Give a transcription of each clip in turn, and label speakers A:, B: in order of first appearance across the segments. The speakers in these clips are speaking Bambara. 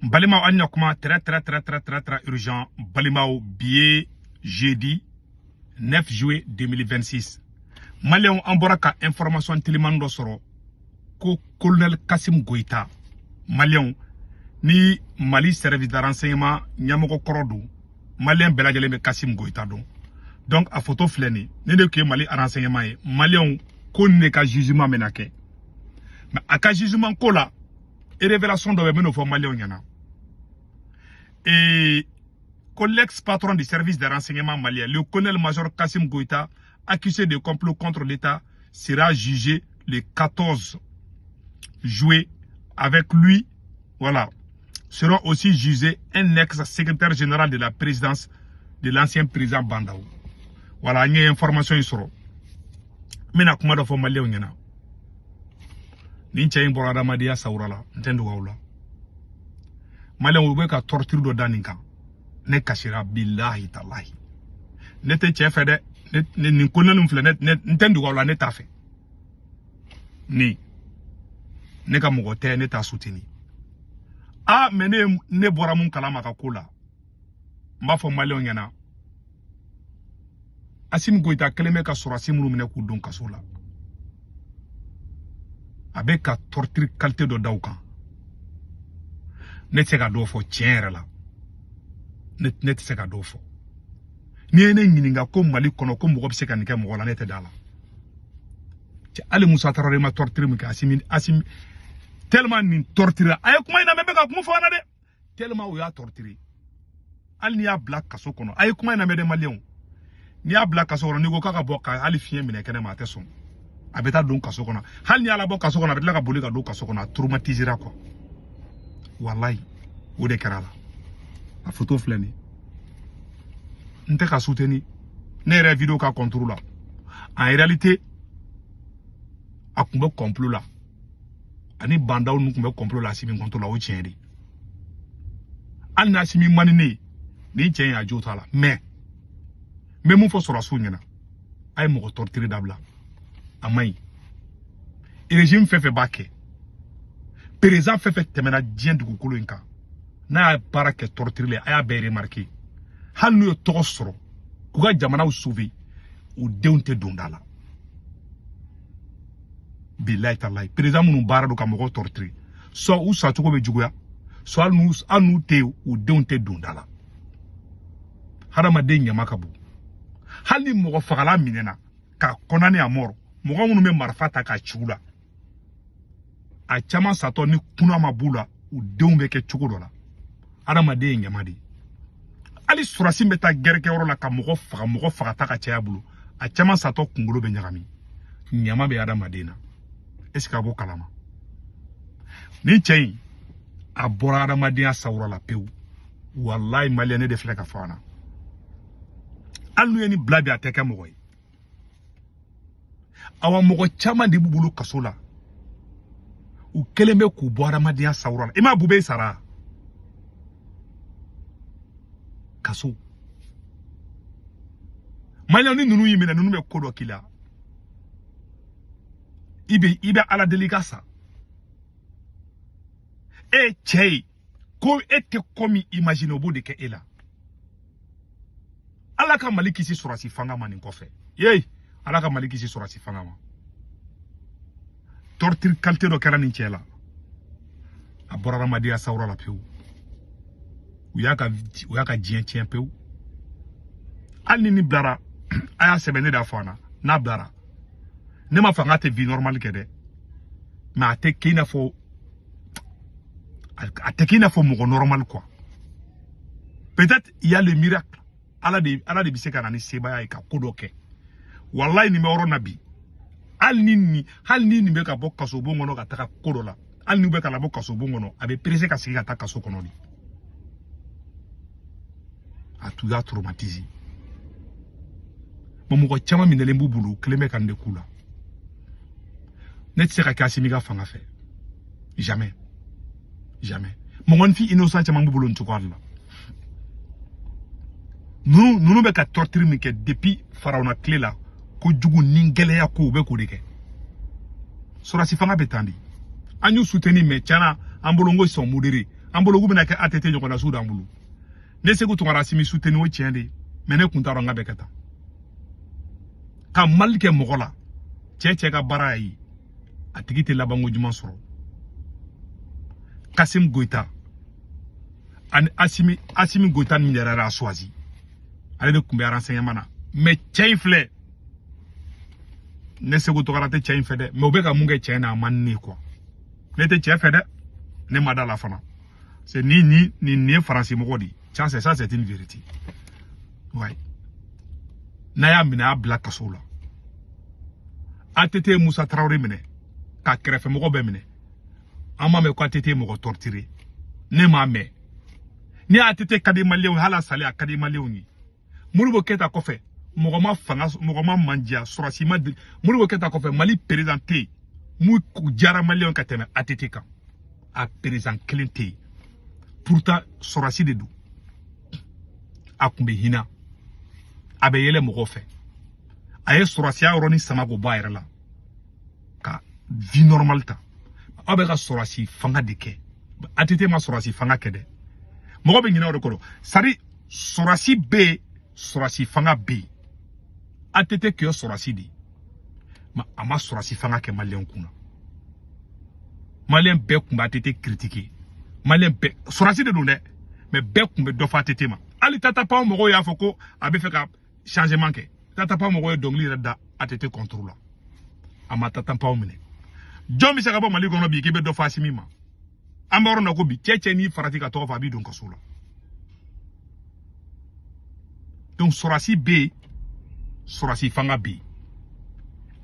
A: Balimao Anyakuma, très urgent. Balimao, billet, jeudi, 9 juillet 2026. Malion Amboraka, information Tilimando Soro, colonel Kassim Goïta. Malion, ni Mali service de renseignement, Nyamoko Korodou, Malien Belageleme Kassim Goïta don. Donc, à photo fleni, n'est que Mali renseignement, Malion, connaît qu'à jugement menake. Mais à qu'à jugement kola, et révélation de Wemeno for Malion Yana. Et l'ex-patron du service de renseignement malien, le colonel-major Kassim Goïta, accusé de complot contre l'État, sera jugé le 14 juillet. Avec lui, voilà, seront aussi jugés un ex-secrétaire général de la présidence de l'ancien président Bandaou. Voilà, il y a une information ici. Mais na kuma da fo malien ngena. Ni chayin borada madia saurala, ntendu waula. Malien ube ka torture do daninka. Ne kashira billahi tallahi. Ne te chefe de ni konanum fle ne ntendu waula ne tafe. Ni ne ka mugote ne ta souteni. Ah mais ne bora mun kalama ka kula. Mba fo malien ngena. Kassim Goïta keleme ka surasi munu mine ku don kaso la. Abe ka torture qualité do dawkan. Ne te ka do fo tienre la. Ne te ka do fo. Ni ene nyininga ko Mali kono ko mo bise kan ke mo la ne te dala. Ti Ali Musa Traoré ma torture mi ka Assimi tellement ni torture ay kuma ina mebe ka kuma fo na de tellement o ya torture. Al ni ya black kaso kono ay kuma ina mede Malien. Ni a black kaso kono ni go kaka boka ali fien mine kene ma teson abeta don kaso kono hal ni ala boka kaso kono abeta ka boli ka don kaso kono traumatisera quoi wallahi o de karala a photo fleni nte ka souteni ne re vidéo ka contrôle en réalité a kumbe complot la ani bandaw nu kumbe complot la simi contrôle la o tiende an na simi manine ni tien ya jota la mais mon faut sur la sounyana. Aïe mon torturé d'abla. Amaï. Et le régime fait baquer. Président fait temena dien du kukulu inka. Na para que torturé aya be remarqué. Hal nu tosro. Kuga jamana ou sauver. Ou deunte dondala. Billahi tallahi. Président mon bara do kamoko torturé. So ou sa tuko be jugoya. So anu te ou deunte dondala. Harama de nyamakabu. Hali mogo fagala minena ka konane amoro mogo munu me marfata ka chula a chama sato ni kuna mabula u deumbe ke chukudo la adama de nyamadi ali surasi meta gerke oro la ka mogo faga ta ka chaya bulu a chama sato kungulo be nyagami nyama be adama de na eska bo kalama ni chei abora adama de asawra la peu wallahi maliane de fleka fana alnu ni blabi ateka mogoy awa mogo chama di bubulu kasola u keleme ku boara madia sawrala ima bube sara kaso maliani nunu yimena nunu me kodo kila ibe ala delikasa e chei ko ete komi imagine obo de ke ela alaka maliki si surasi fanga mani kofe yey alaka maliki si surasi fanga ma torture qualité do kera ni chela abora madia sawra la peu uyaka jien peu alni ni blara aya sebene da fana na blara ne ma fanga te vie normal kede ma te kina fo mo normal quoi peut-être il y a le miracle ala de biseka na ni seba ya ka kodoke wallahi ni me oro nabi hal ni be ka bokka so bongo no ka taka kodola hal ni be ka la bokka so bongo no abe presse ka sika taka so kono di a tout ya traumatisé momo ko chama minele mbubulu kleme kan de kula net seka ka simiga fanga fe jamais mon fi innocent chama mbubulu ntukwala nous be ka torture mi ke depuis faraona clé là ko jugu ningele ya ko be ko deke sura si fanga betandi anyu soutenir me chana ambolongo sont modérés ambolo gubena ke ATT nyoko suda ambulu ne segu tungara simi soutenir o tiende mais ne kuntaro nga bekata ka malike mogola cheche ka bara yi atigite labango juma soro Kassim Goïta an Assimi Goïta ni yɛrɛ a choisi ale de kun bɛ renseignement na mais cɛ in filɛ ne segu tɔgɔra tɛ cɛ in fɛ dɛ mais u bɛ ka mun kɛ cɛ in na a man ne quoi ne tɛ cɛ fɛ dɛ ne ma da la fana c'est ni ye faransi mɔgɔ di ça c'est une vérité ouais n'a y'a minɛ a bila kaso la ATT Musa Traoré minɛ ka kɛrɛfɛ mɔgɔ bɛɛ minɛ an m'a mɛn ko ATT mɔgɔ torturé ne m'a mɛn ni ATT ka di maliyɛnw hala sale a ka di maliyɛnw ye Modibo Keïta kɔfɛ mɔgɔ ma fanga mɔgɔ ma mandiya sɔrɔsi ma Modibo Keïta kɔfɛ Mali président tɛ yen mun diyara maliyɛnw ka tɛmɛ ATT kan a président kelen tɛ yen pourtant sɔrɔsi de don a kun bɛ hinɛ a bɛ yɛlɛ mɔgɔw fɛ a ye sɔrɔsiya yɔrɔnin sama k'o bɔ a yɛrɛ la ka vie normale ta aw bɛ ka sɔrɔsi fanga de kɛ ATT ma sɔrɔsi fanga kɛ dɛ mɔgɔ bɛ ɲinɛ o de kɔrɔ sari sɔrɔsi bɛ yen sɔrɔsi fanga bɛ yen ATT kɛ sɔrɔsi de mais a ma sɔrɔsi fanga kɛ maliyɛnw kunna maliyɛn bɛɛ kun bɛ ATT critiquer maliyɛn bɛɛ sɔrɔsi de don dɛ mais bɛɛ kun bɛ dɔ fɔ ATT ma hali tatapaw mɔgɔw y'a fɔ ko a bɛ fɛ ka changement kɛ tatapaw mɔgɔw ye dɔnkili yɛrɛ da ATT contre la a ma tatapaw minɛ jɔn bɛ se ka bɔ Mali kɔnɔ bi k'i bɛ dɔ fɔ Assimi ma an b'a yɔrɔ na ko bi cɛ n'i farati ka tɔgɔ fɔ a b'i don kaso la donc sɔrɔsi bɛ yen sɔrɔsi fanga bɛ yen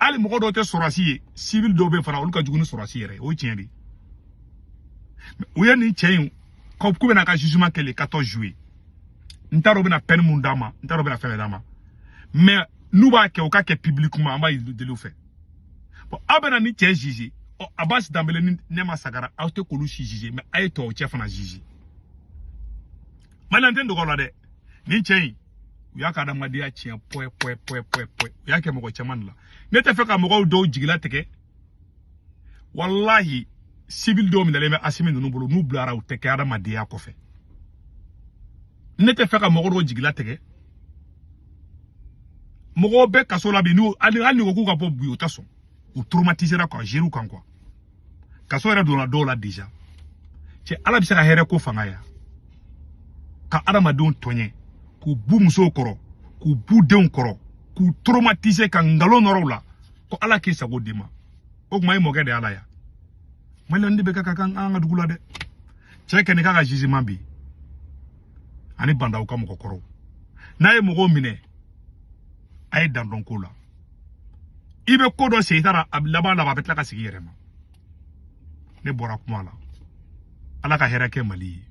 A: hali mɔgɔ dɔw tɛ sɔrɔsi ye civil dɔw bɛ fana olu ka jugu ni sɔrɔsi yɛrɛ o ye tiɲɛ de u ye nin cɛ in k'u bɛna ka jugement kɛ le 14 juillet n t'a dɔn u bɛna peine mun d'a ma n t'a dɔn u bɛna fɛn bɛɛ d'a ma mais n'u b'a kɛ u ka kɛ publiquement an b'a deli u fɛ bon aw bɛna ni cɛ juger Abbas Dambélé ni Nema Sagara aw tɛ k'olu si juger mais a ye tɔw cɛ fana juger Maliyɛn tɛ dogo la dɛ nin cɛ in u y'a ka adamadenya tiɲɛ pɔɛ u y'a kɛ mɔgɔ caman de la ne tɛ fɛ ka mɔgɔw dɔw jigila tigɛ wallahi civil dɔw minɛlen bɛ Assimi ninnu bolo n'u bilara u tɛ kɛ adamadenya kɔfɛ ne tɛ fɛ ka mɔgɔ dɔw jigila tigɛ mɔgɔw bɛ kaso la bi hali ni ko k'u ka bɔ bi u tɛ sɔn u traumatisera quoi gérer kan quoi kaso yɛrɛ donna dɔw la déjà cɛ ala bɛ se ka hɛrɛ ko fanga ya ka adamadenw tɔɲɛ k'u bu musow kɔrɔ k'u bu denw kɔrɔ k'u traumatiser ka ngalon nɔrɔw la ko ala k'i sago d'i ma o kuma e mɔkɛ de ala ya maliyɛn de bɛ ka kan an ka dugu la dɛ cɛ kɛni k'a ka jugement bi ani bandaw ka mɔgɔ kɔrɔw n'a ye mɔgɔw minɛ a ye dan dɔn ko la i bɛ ko dɔ sen i taara a laban a bɛ tila ka sigi i yɛrɛ ma ne bɔra kuma la ala ka hɛrɛ kɛ Mali ye